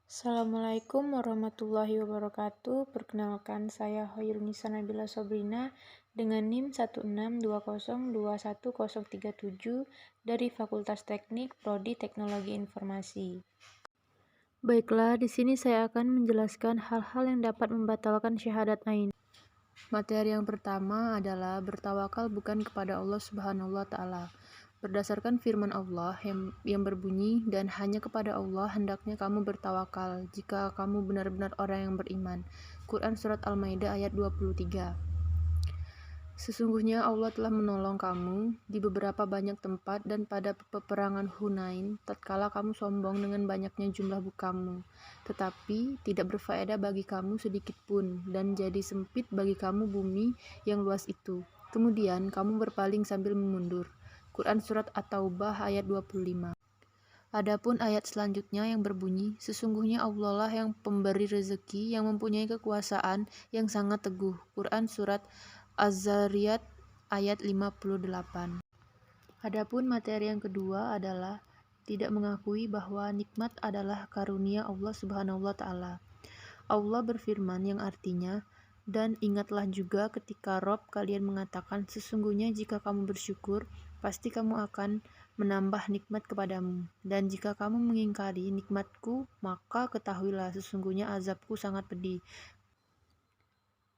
Assalamualaikum warahmatullahi wabarakatuh. Perkenalkan, saya Hoyrunisa Nabila Sobrina dengan NIM 16202121037 dari Fakultas Teknik Prodi Teknologi Informasi. Baiklah, di sini saya akan menjelaskan hal-hal yang dapat membatalkan syahadat ain. Materi yang pertama adalah bertawakal bukan kepada Allah Subhanahu wa taala. Berdasarkan firman Allah yang berbunyi, dan hanya kepada Allah hendaknya kamu bertawakal jika kamu benar-benar orang yang beriman. Quran Surat Al-Maidah ayat 23. Sesungguhnya Allah telah menolong kamu di beberapa banyak tempat dan pada peperangan Hunain tatkala kamu sombong dengan banyaknya jumlah kamu, tetapi tidak berfaedah bagi kamu sedikit pun, dan jadi sempit bagi kamu bumi yang luas itu. Kemudian kamu berpaling sambil memundur. Quran Surat At-Taubah ayat 25. Adapun ayat selanjutnya yang berbunyi, sesungguhnya Allah lah yang pemberi rezeki yang mempunyai kekuasaan yang sangat teguh. Quran Surat Az-Zariyat ayat 58. Adapun materi yang kedua adalah tidak mengakui bahwa nikmat adalah karunia Allah Subhanahu wa taala. Allah berfirman yang artinya, dan ingatlah juga ketika Rob kalian mengatakan, sesungguhnya jika kamu bersyukur, pasti kamu akan menambah nikmat kepadamu. Dan jika kamu mengingkari nikmatku, maka ketahuilah sesungguhnya azabku sangat pedih.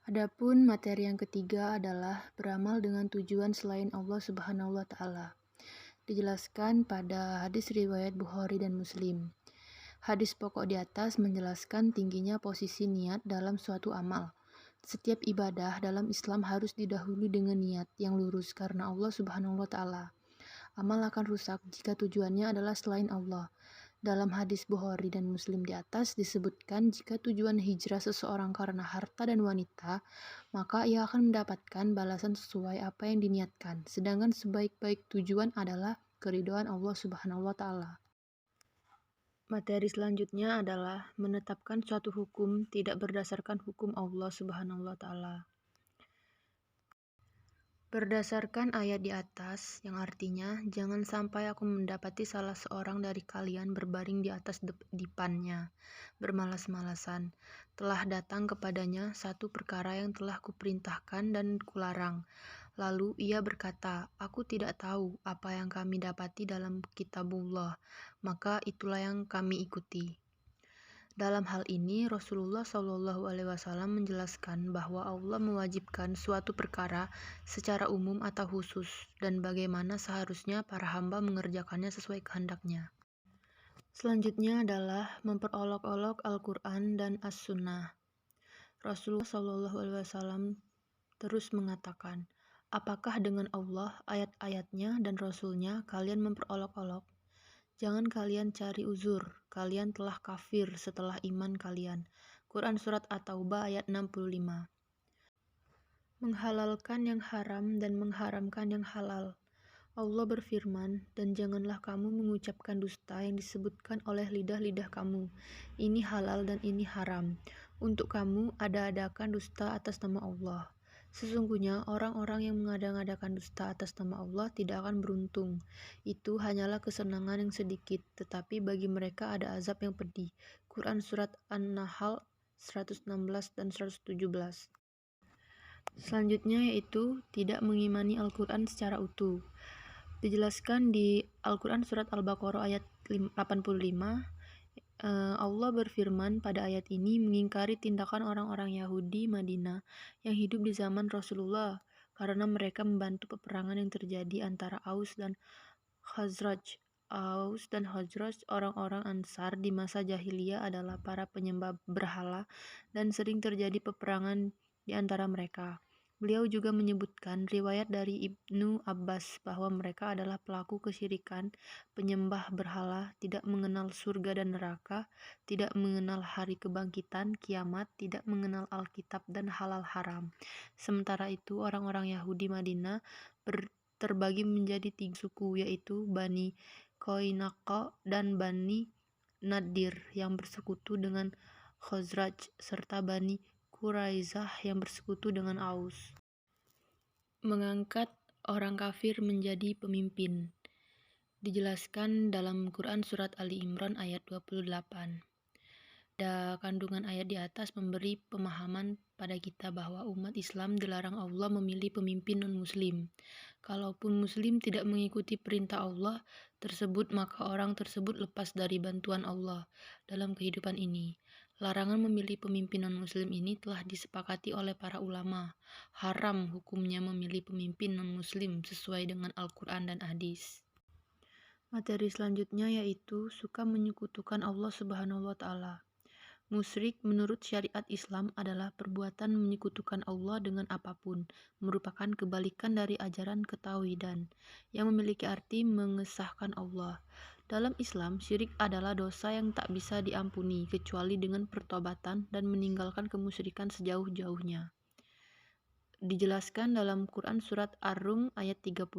Adapun materi yang ketiga adalah beramal dengan tujuan selain Allah Subhanahu wa taala. Dijelaskan pada hadis riwayat Bukhari dan Muslim. Hadis pokok di atas menjelaskan tingginya posisi niat dalam suatu amal. Setiap ibadah dalam Islam harus didahului dengan niat yang lurus karena Allah Subhanahu wa taala. Amal akan rusak jika tujuannya adalah selain Allah. Dalam hadis Bukhari dan Muslim di atas disebutkan jika tujuan hijrah seseorang karena harta dan wanita, maka ia akan mendapatkan balasan sesuai apa yang diniatkan. Sedangkan sebaik-baik tujuan adalah keridhaan Allah Subhanahu wa taala. Materi selanjutnya adalah menetapkan suatu hukum tidak berdasarkan hukum Allah Subhanahu wa taala. Berdasarkan ayat di atas, yang artinya, jangan sampai aku mendapati salah seorang dari kalian berbaring di atas dipannya, bermalas-malasan. Telah datang kepadanya satu perkara yang telah kuperintahkan dan kularang. Lalu ia berkata, aku tidak tahu apa yang kami dapati dalam kitabullah, maka itulah yang kami ikuti. Dalam hal ini, Rasulullah SAW menjelaskan bahwa Allah mewajibkan suatu perkara secara umum atau khusus, dan bagaimana seharusnya para hamba mengerjakannya sesuai kehendaknya. Selanjutnya adalah memperolok-olok Al-Quran dan As-Sunnah. Rasulullah SAW terus mengatakan, apakah dengan Allah, ayat-ayatnya, dan Rasulnya kalian memperolok-olok? Jangan kalian cari uzur, kalian telah kafir setelah iman kalian. Quran Surat At-Taubah ayat 65. Menghalalkan yang haram dan mengharamkan yang halal. Allah berfirman, dan janganlah kamu mengucapkan dusta yang disebutkan oleh lidah-lidah kamu. Ini halal dan ini haram. Untuk kamu ada-adakan dusta atas nama Allah. Sesungguhnya orang-orang yang mengada-ngadakan dusta atas nama Allah tidak akan beruntung. Itu hanyalah kesenangan yang sedikit, tetapi bagi mereka ada azab yang pedih. Quran Surat An-Nahl 116 dan 117. Selanjutnya yaitu tidak mengimani Al-Quran secara utuh. Dijelaskan di Al-Quran Surat Al-Baqarah ayat 85, Allah berfirman pada ayat ini mengingkari tindakan orang-orang Yahudi Madinah yang hidup di zaman Rasulullah karena mereka membantu peperangan yang terjadi antara Aus dan Khazraj. Aus dan Khazraj, orang-orang Ansar di masa jahiliyah, adalah para penyembah berhala dan sering terjadi peperangan di antara mereka. Beliau juga menyebutkan riwayat dari Ibnu Abbas bahwa mereka adalah pelaku kesyirikan, penyembah berhala, tidak mengenal surga dan neraka, tidak mengenal hari kebangkitan, kiamat, tidak mengenal Alkitab dan halal haram. Sementara itu, orang-orang Yahudi Madinah terbagi menjadi 3 suku, yaitu Bani Qoinqa dan Bani Nadir yang bersekutu dengan Khazraj, serta Bani Quraizah yang bersekutu dengan Aus. Mengangkat orang kafir menjadi pemimpin. Dijelaskan dalam Quran Surat Ali Imran ayat 28. Kandungan ayat di atas memberi pemahaman pada kita bahwa umat Islam dilarang Allah memilih pemimpin non-Muslim. Kalaupun Muslim tidak mengikuti perintah Allah tersebut, maka orang tersebut lepas dari bantuan Allah dalam kehidupan ini. Larangan memilih pemimpin non-Muslim ini telah disepakati oleh para ulama. Haram hukumnya memilih pemimpin non-Muslim sesuai dengan Al-Quran dan hadis. Materi selanjutnya yaitu suka menyekutukan Allah Subhanahu wa Ta'ala. Musyrik menurut syariat Islam adalah perbuatan menyekutukan Allah dengan apapun, merupakan kebalikan dari ajaran ketauhidan, yang memiliki arti mengesahkan Allah. Dalam Islam, syirik adalah dosa yang tak bisa diampuni kecuali dengan pertobatan dan meninggalkan kemusyrikan sejauh-jauhnya. Dijelaskan dalam Quran Surat Ar-Rum ayat 30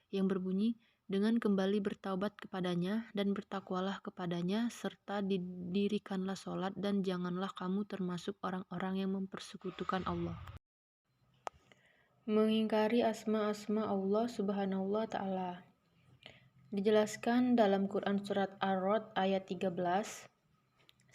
yang berbunyi, dengan kembali bertaubat kepadanya dan bertakwalah kepadanya, serta didirikanlah sholat dan janganlah kamu termasuk orang-orang yang mempersekutukan Allah. Mengingkari asma-asma Allah Subhanahu wa Ta'ala. Dijelaskan dalam Quran Surat Ar-Rod ayat 13,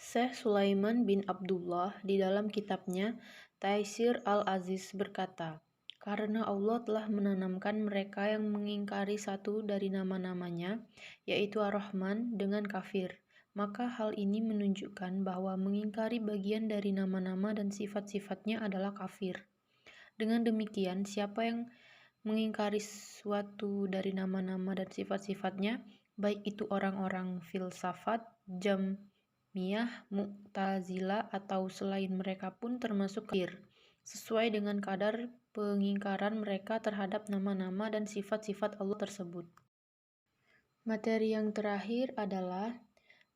Syekh Sulaiman bin Abdullah di dalam kitabnya Taisir Al-Aziz berkata, karena Allah telah menanamkan mereka yang mengingkari satu dari nama-namanya, yaitu Ar-Rahman, dengan kafir. Maka hal ini menunjukkan bahwa mengingkari bagian dari nama-nama dan sifat-sifatnya adalah kafir. Dengan demikian, siapa yang mengingkari suatu dari nama-nama dan sifat-sifatnya, baik itu orang-orang filsafat, Jahmiyah, Mu'tazilah, atau selain mereka pun termasuk kafir, sesuai dengan kadar pengingkaran mereka terhadap nama-nama dan sifat-sifat Allah tersebut. Materi yang terakhir adalah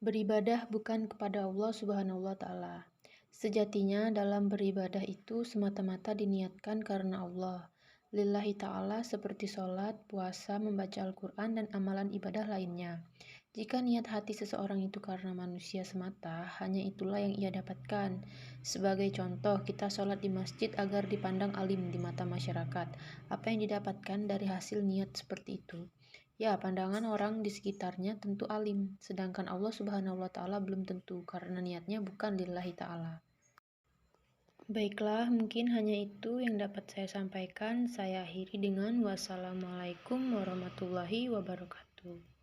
beribadah bukan kepada Allah Subhanahu wa Ta'ala. Sejatinya dalam beribadah itu semata-mata diniatkan karena Allah, lillahi ta'ala, seperti sholat, puasa, membaca Al-Quran, dan amalan ibadah lainnya. Jika niat hati seseorang itu karena manusia semata, hanya itulah yang ia dapatkan. Sebagai contoh, kita sholat di masjid agar dipandang alim di mata masyarakat. Apa yang didapatkan dari hasil niat seperti itu? Ya, pandangan orang di sekitarnya tentu alim, sedangkan Allah Subhanahu wa Ta'ala belum tentu, karena niatnya bukan lillahi ta'ala. Baiklah, mungkin hanya itu yang dapat saya sampaikan. Saya akhiri dengan wassalamualaikum warahmatullahi wabarakatuh.